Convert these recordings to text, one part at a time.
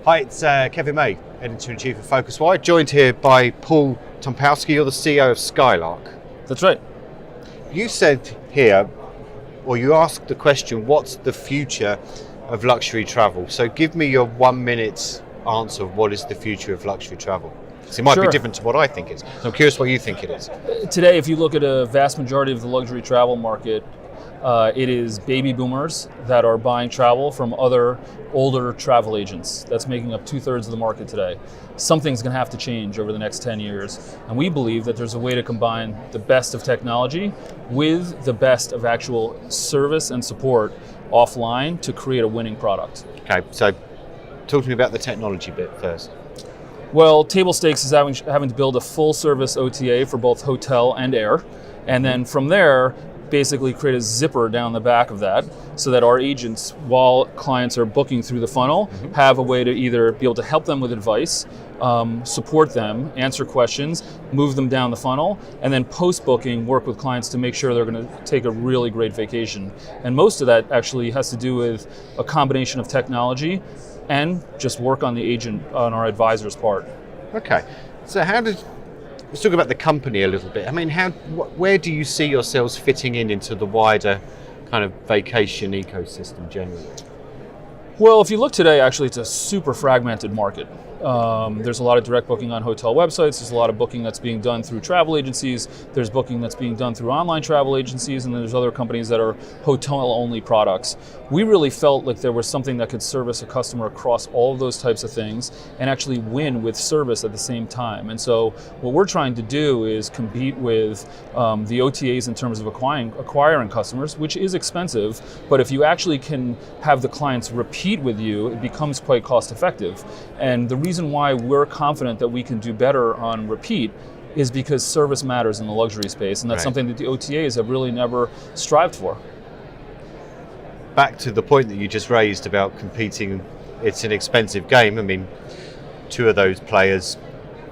Hi, it's Kevin May, Editor-in-Chief of PhocusWire, joined here by Paul Tumpowsky. You're the CEO of Skylark. That's right. You said here, or you asked the question, what's the future of luxury travel? So give me your 1 minute answer of what is the future of luxury travel. So it might be different to what I think it is. So I'm curious what you think it is. Today, if you look at a vast majority of the luxury travel market, it is baby boomers that are buying travel from other older travel agents. That's making up 2/3 of the market today. Something's going to have to change over the next 10 years. And we believe that there's a way to combine the best of technology with the best of actual service and support offline to create a winning product. Okay, so talk to me about the technology bit first. Well, table stakes is having to build a full service OTA for both hotel and air. And then from there, basically create a zipper down the back of that so that our agents, while clients are booking through the funnel, have a way to either be able to help them with advice, support them, answer questions, move them down the funnel, and then post-booking work with clients to make sure they're going to take a really great vacation. And most of that actually has to do with a combination of technology and just work on the agent, on our advisor's part. Okay, so let's talk about the company a little bit. I mean, where do you see yourselves fitting into the wider kind of vacation ecosystem generally? Well, if you look today, actually, it's a super fragmented market. There's a lot of direct booking on hotel websites. There's a lot of booking that's being done through travel agencies. There's booking that's being done through online travel agencies, and there's other companies that are hotel-only products. We really felt like there was something that could service a customer across all of those types of things and actually win with service at the same time. And so what we're trying to do is compete with the OTAs in terms of acquiring customers, which is expensive, but if you actually can have the clients repeat with you, it becomes quite cost effective. And the reason why we're confident that we can do better on repeat is because service matters in the luxury space, and that's something that the OTAs have really never strived for. Back to the point that you just raised about competing, it's an expensive game. I mean, two of those players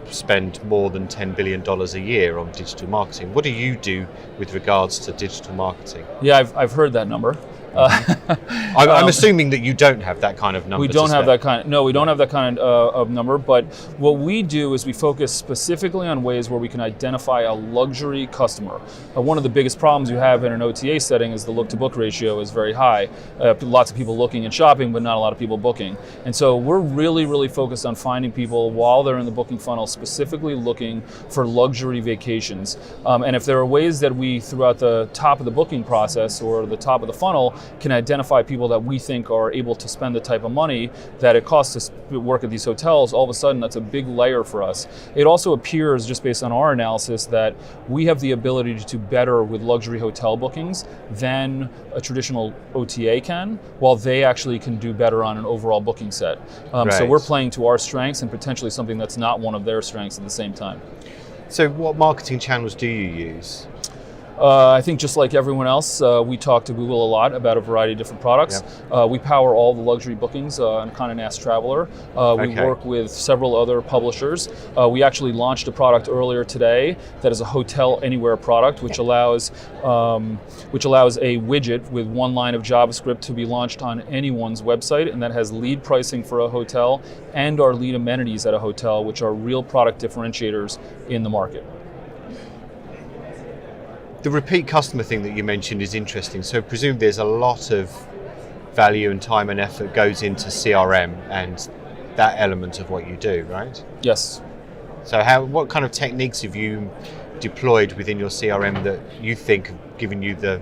spend more than $10 billion a year on digital marketing. What do you do with regards to digital marketing? Yeah, I've heard that number. I'm assuming that you don't have that kind of number. We don't have that kind. No, we don't have that kind of number. But what we do is we focus specifically on ways where we can identify a luxury customer. One of the biggest problems you have in an OTA setting is the look-to-book ratio is very high. Lots of people looking and shopping, but not a lot of people booking. And so we're really, really focused on finding people while they're in the booking funnel, specifically looking for luxury vacations. And if there are ways that we, throughout the top of the booking process or the top of the funnel, can identify people that we think are able to spend the type of money that it costs us to work at these hotels, all of a sudden that's a big layer for us. It also appears, just based on our analysis, that we have the ability to do better with luxury hotel bookings than a traditional OTA can, while they actually can do better on an overall booking set. So we're playing to our strengths and potentially something that's not one of their strengths at the same time. So what marketing channels do you use? I think just like everyone else, we talk to Google a lot about a variety of different products. We power all the luxury bookings on Condé Nast Traveler. We work with several other publishers. We actually launched a product earlier today that is a Hotel Anywhere product, which allows a widget with one line of JavaScript to be launched on anyone's website, and that has lead pricing for a hotel and our lead amenities at a hotel, which are real product differentiators in the market. The repeat customer thing that you mentioned is interesting. So I presume there's a lot of value and time and effort goes into CRM and that element of what you do, right? Yes. So what kind of techniques have you deployed within your CRM that you think have given you the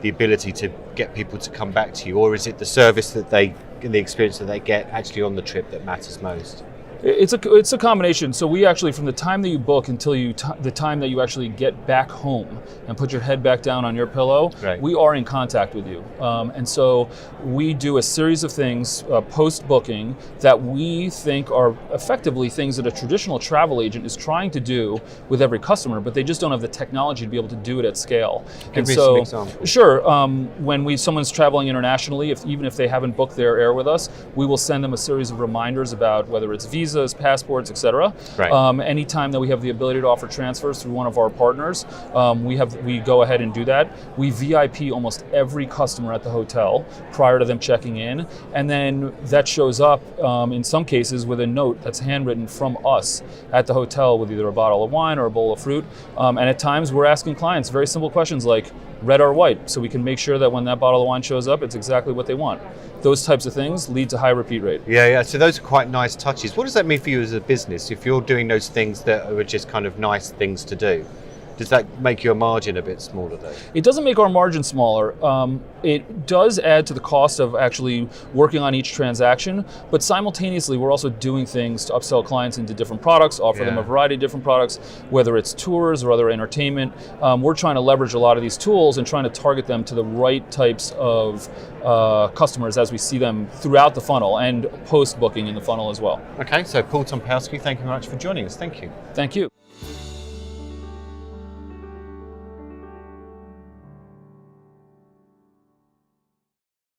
ability to get people to come back to you? Or is it the service that the experience that they get actually on the trip that matters most? It's a combination. So we actually, from the time that you book until the time that you actually get back home and put your head back down on your pillow, we are in contact with you. And so we do a series of things post-booking that we think are effectively things that a traditional travel agent is trying to do with every customer, but they just don't have the technology to be able to do it at scale. Give me some examples. Sure. When someone's traveling internationally, even if they haven't booked their air with us, we will send them a series of reminders about whether it's visa visas, passports, etc. Right. Anytime that we have the ability to offer transfers through one of our partners, we go ahead and do that. We VIP almost every customer at the hotel prior to them checking in, and then that shows up in some cases with a note that's handwritten from us at the hotel with either a bottle of wine or a bowl of fruit. And at times we're asking clients very simple questions like red or white, so we can make sure that when that bottle of wine shows up, it's exactly what they want. Those types of things lead to high repeat rate. Yeah. So those are quite nice touches. What does that mean for you as a business if you're doing those things that are just kind of nice things to do? Does that make your margin a bit smaller though? It doesn't make our margin smaller. It does add to the cost of actually working on each transaction, but simultaneously we're also doing things to upsell clients into different products, offer them a variety of different products, whether it's tours or other entertainment. We're trying to leverage a lot of these tools and trying to target them to the right types of customers as we see them throughout the funnel and post-booking in the funnel as well. Okay, so Paul Tumpowsky, thank you very much for joining us. Thank you. Thank you.